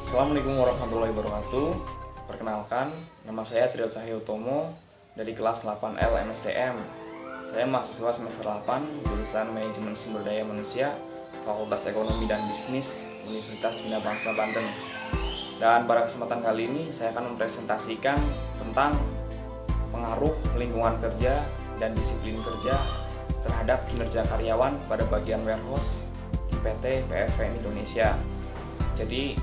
Assalamualaikum warahmatullahi wabarakatuh. Perkenalkan, nama saya Trio Cahyotomo dari kelas 8L MSDM. Saya mahasiswa semester 8 jurusan Manajemen Sumber Daya Manusia, Fakultas Ekonomi dan Bisnis, Universitas Bina Bangsa Banten. Dan pada kesempatan kali ini saya akan mempresentasikan tentang pengaruh lingkungan kerja dan disiplin kerja terhadap kinerja karyawan pada bagian warehouse di PT PFN Indonesia. Jadi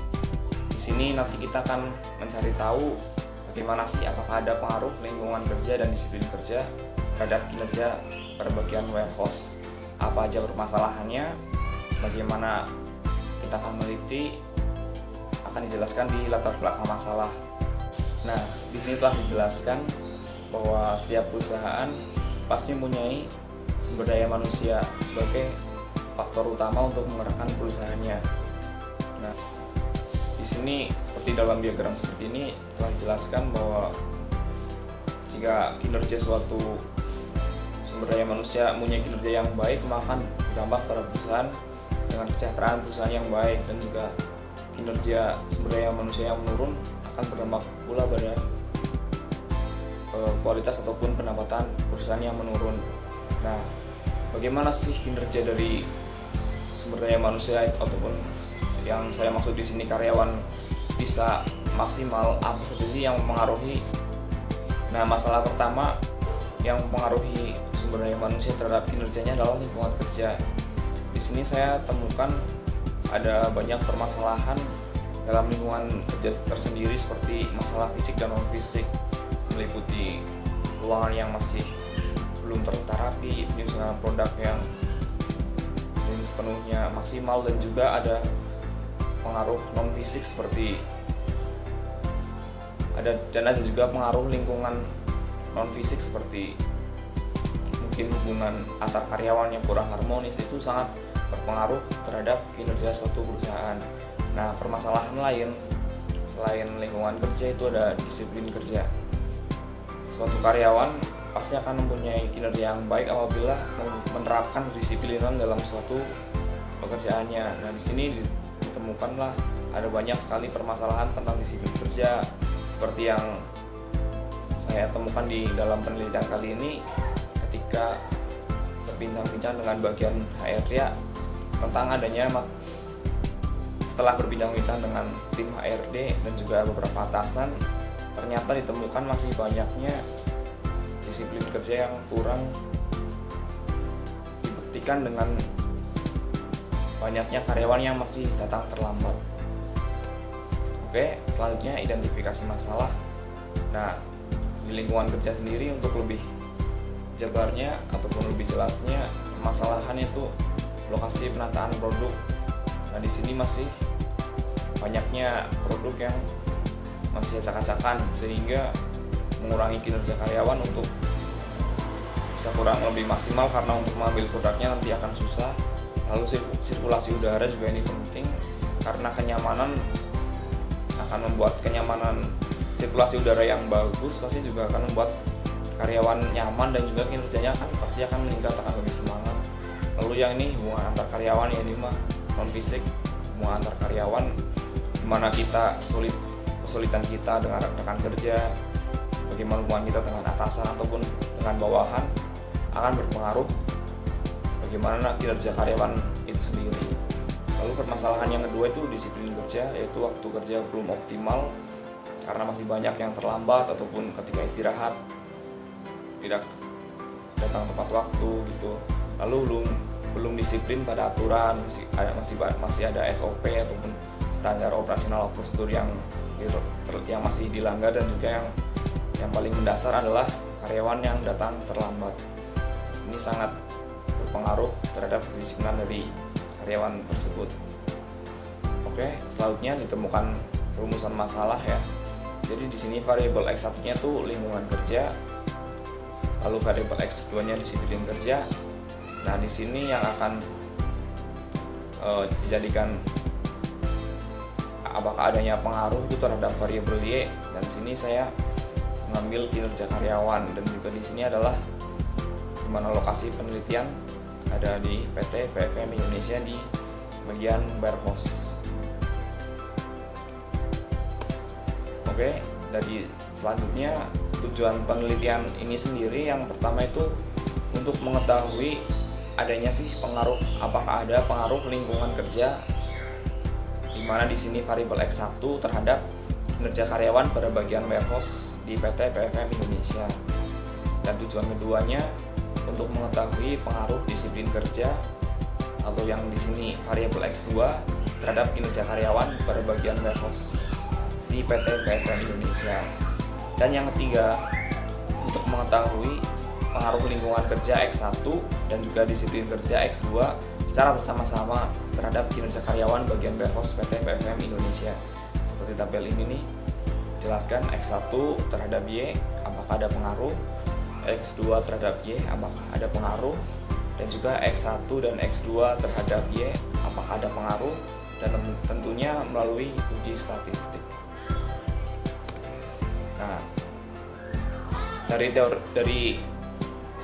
di sini nanti kita akan mencari tahu bagaimana sih, apakah ada pengaruh lingkungan kerja dan disiplin kerja terhadap kinerja pada bagian warehouse. Apa aja permasalahannya, bagaimana kita akan meneliti, akan dijelaskan di latar belakang masalah. Nah, di sini telah dijelaskan bahwa setiap perusahaan pasti mempunyai sumber daya manusia sebagai faktor utama untuk menggerakkan perusahaannya. Nah, di sini seperti dalam diagram seperti ini telah dijelaskan bahwa jika kinerja suatu sumber daya manusia mempunyai kinerja yang baik, maka akan berdampak pada perusahaan dengan kesejahteraan perusahaan yang baik, dan juga kinerja sumber daya manusia yang menurun akan berdampak pula pada kualitas ataupun pendapatan perusahaan yang menurun. Nah, bagaimana sih kinerja dari sumber daya manusia ataupun yang saya maksud di sini karyawan bisa maksimal, apa saja sih yang mempengaruhi? Nah, masalah pertama yang mempengaruhi sumber daya manusia terhadap kinerjanya adalah lingkungan kerja. Di sini saya temukan ada banyak permasalahan dalam lingkungan kerja tersendiri, seperti masalah fisik dan non fisik, meliputi ruangan yang masih belum tertata rapi, penyusunan produk yang belum sepenuhnya maksimal, dan juga ada pengaruh non fisik seperti ada juga pengaruh lingkungan non fisik seperti mungkin hubungan antar karyawan yang kurang harmonis, itu sangat berpengaruh terhadap kinerja suatu perusahaan. Nah, permasalahan lain selain lingkungan kerja itu ada disiplin kerja. Suatu karyawan pasti akan mempunyai kinerja yang baik apabila menerapkan kedisiplinan dalam suatu pekerjaannya. Nah, di sini ditemukanlah ada banyak sekali permasalahan tentang disiplin kerja, seperti yang saya temukan di dalam penelitian kali ini ketika berbincang-bincang dengan bagian HRD tentang adanya, setelah berbincang-bincang dengan tim HRD dan juga beberapa atasan, ternyata ditemukan masih banyaknya disiplin kerja yang kurang dibuktikan dengan banyaknya karyawan yang masih datang terlambat. Oke, selanjutnya identifikasi masalah. Nah, di lingkungan kerja sendiri, untuk lebih jabarnya ataupun lebih jelasnya, permasalahannya itu lokasi penataan produk. Nah, di sini masih banyaknya produk yang masih acak-acakan, sehingga mengurangi kinerja karyawan untuk bisa kurang lebih maksimal, karena untuk mengambil produknya nanti akan susah. Lalu sirkulasi udara juga ini penting, karena kenyamanan akan membuat sirkulasi udara yang bagus pasti juga akan membuat karyawan nyaman, dan juga kinerjanya pasti akan meningkat, akan lebih semangat. Lalu yang ini hubungan antar karyawan, ya ini mah non fisik, hubungan antar karyawan, dimana kita kesulitan kita dengan rekan kerja, bagaimana hubungan kita dengan atasan ataupun dengan bawahan, akan berpengaruh bagaimana kinerja karyawan itu sendiri. Lalu permasalahan yang kedua itu disiplin kerja, yaitu waktu kerja belum optimal karena masih banyak yang terlambat ataupun ketika istirahat tidak datang tepat waktu gitu. Lalu belum disiplin pada aturan, masih ada SOP ataupun standar operasional prosedur yang masih dilanggar, dan juga yang paling mendasar adalah karyawan yang datang terlambat. Ini sangat berpengaruh terhadap kedisiplinan dari karyawan tersebut. Oke, selanjutnya ditemukan rumusan masalah ya. Jadi di sini variabel X1-nya tuh lingkungan kerja, lalu variabel X2-nya disiplin kerja. Nah, di sini yang akan dijadikan apakah adanya pengaruh itu terhadap variabel Y, dan di sini saya mengambil kinerja karyawan, dan juga di sini adalah di mana lokasi penelitian ada di PT PFN Indonesia di bagian warehouse. Oke, dari selanjutnya tujuan penelitian ini sendiri yang pertama itu untuk mengetahui adanya sih pengaruh, apakah ada pengaruh lingkungan kerja, di mana di sini variabel X1 terhadap kinerja karyawan pada bagian warehouse di PT PFM Indonesia. Dan tujuan keduanya untuk mengetahui pengaruh disiplin kerja atau yang di sini variabel X2 terhadap kinerja karyawan pada bagian warehouse di PT PFM Indonesia. Dan yang ketiga, untuk mengetahui pengaruh lingkungan kerja X1 dan juga disiplin kerja X2 secara bersama-sama terhadap kinerja karyawan bagian warehouse PT PFM Indonesia. Seperti tabel ini nih, jelaskan X1 terhadap Y apakah ada pengaruh, X2 terhadap Y apakah ada pengaruh, dan juga X1 dan X2 terhadap Y apakah ada pengaruh, dan tentunya melalui uji statistik.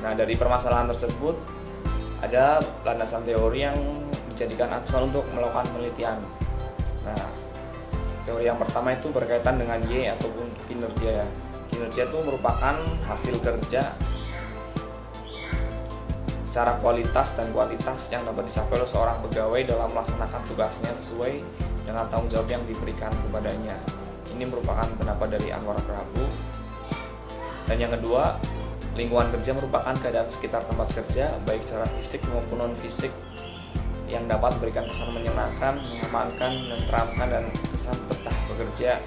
Nah, dari permasalahan tersebut ada landasan teori yang dijadikan acuan untuk melakukan penelitian. Nah, teori yang pertama itu berkaitan dengan Y ataupun kinerja. Kinerja itu merupakan hasil kerja secara kualitas dan kuantitas yang dapat dicapai oleh seorang pegawai dalam melaksanakan tugasnya sesuai dengan tanggung jawab yang diberikan kepadanya. Ini merupakan pendapat dari Anwar Prabu. Dan yang kedua, lingkungan kerja merupakan keadaan sekitar tempat kerja, baik secara fisik maupun non-fisik, yang dapat memberikan kesan menyenangkan, mengamankan, menenteramkan, dan kesan betah bekerja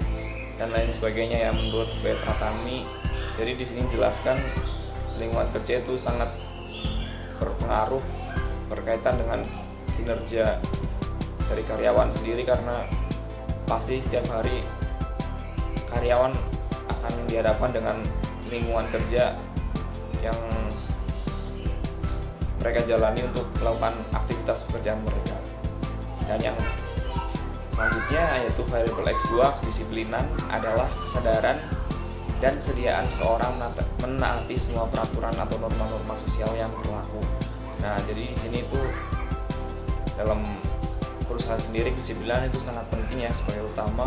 dan lain sebagainya ya menurut B. Pratami. Jadi di sini jelaskan lingkungan kerja itu sangat berpengaruh berkaitan dengan kinerja dari karyawan sendiri, karena pasti setiap hari karyawan akan dihadapkan dengan lingkungan kerja yang mereka jalani untuk melakukan aktivitas pekerjaan mereka. Dan yang selanjutnya yaitu variabel X2, kedisiplinan adalah kesadaran dan kesediaan seorang menaati semua peraturan atau norma-norma sosial yang berlaku. Nah, jadi di sini itu dalam perusahaan sendiri kedisiplinan itu sangat penting ya, sebagai utama,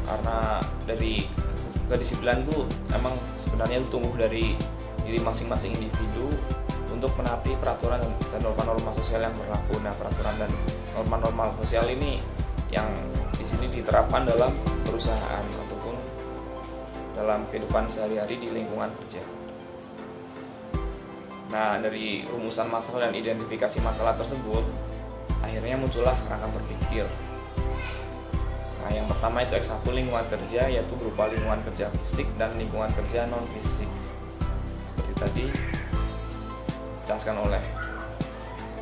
karena dari kedisiplinan itu emang sebenarnya itu tumbuh dari diri masing-masing individu untuk menaati peraturan dan norma-norma sosial yang berlaku. Nah, peraturan dan norma-norma sosial ini yang di sini diterapkan dalam perusahaan ataupun dalam kehidupan sehari-hari di lingkungan kerja. Nah, dari rumusan masalah dan identifikasi masalah tersebut, akhirnya muncullah kerangka berpikir. Nah, yang pertama itu X1 lingkungan kerja, yaitu berupa lingkungan kerja fisik dan lingkungan kerja non-fisik. Seperti tadi dijelaskan oleh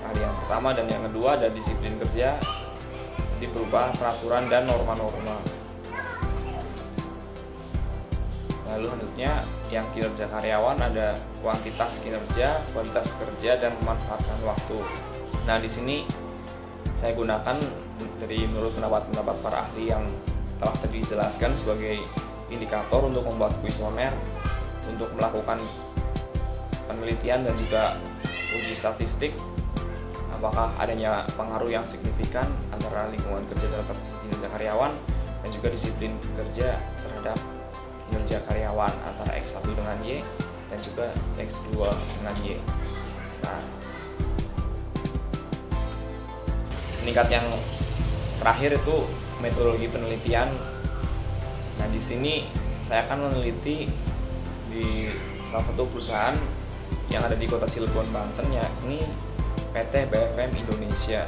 ahli yang pertama. Dan yang kedua ada disiplin kerja, jadi berupa peraturan dan norma-norma. Lalu selanjutnya yang kinerja karyawan ada kuantitas kinerja, kualitas kerja, dan memanfaatkan waktu. Nah, di sini saya gunakan dari menurut pendapat para ahli yang telah tadi dijelaskan sebagai indikator untuk membuat kuesioner untuk melakukan penelitian dan juga uji statistik apakah adanya pengaruh yang signifikan antara lingkungan kerja terhadap kinerja karyawan dan juga disiplin kerja terhadap kinerja karyawan antara X1 dengan Y dan juga X2 dengan Y. Nah, meningkat yang terakhir itu metodologi penelitian. Nah, di sini saya akan meneliti di salah satu perusahaan yang ada di Kota Cilegon, Banten, yakni PT BFM Indonesia,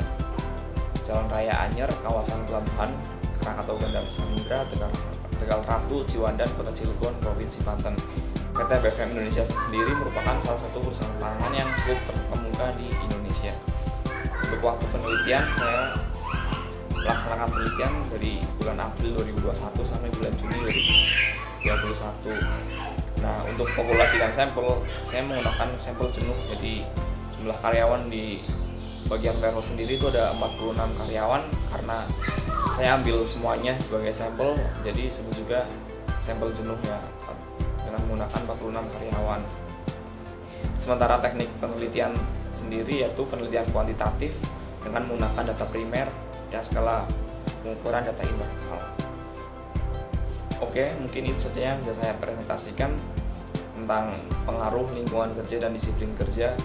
Jalan Raya Anyer, kawasan Pelabuhan, Krakatau, Bandar Samudra, Tegal Ratu, Ciwandan, Kota Cilegon, Provinsi Banten. PT BFM Indonesia sendiri merupakan salah satu perusahaan pangan yang cukup terkemuka di Indonesia. Untuk waktu penelitian, saya melaksanakan penelitian dari bulan April 2021 sampai bulan Juni 2021. Nah, untuk populasi dan sampel, saya menggunakan sampel jenuh. Jadi jumlah karyawan di bagian warehouse sendiri itu ada 46 karyawan, karena saya ambil semuanya sebagai sampel, jadi disebut juga sampel jenuh ya, dengan menggunakan 46 karyawan. Sementara teknik penelitian sendiri yaitu penelitian kuantitatif dengan menggunakan data primer dan skala pengukuran data internal. Oke, mungkin itu saja yang bisa saya presentasikan tentang pengaruh lingkungan kerja dan disiplin kerja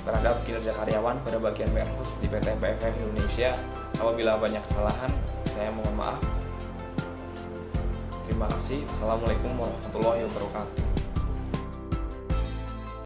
terhadap kinerja karyawan pada bagian warehouse di PT PFM Indonesia. Apabila banyak kesalahan, saya mohon maaf. Terima kasih. Assalamualaikum warahmatullahi wabarakatuh.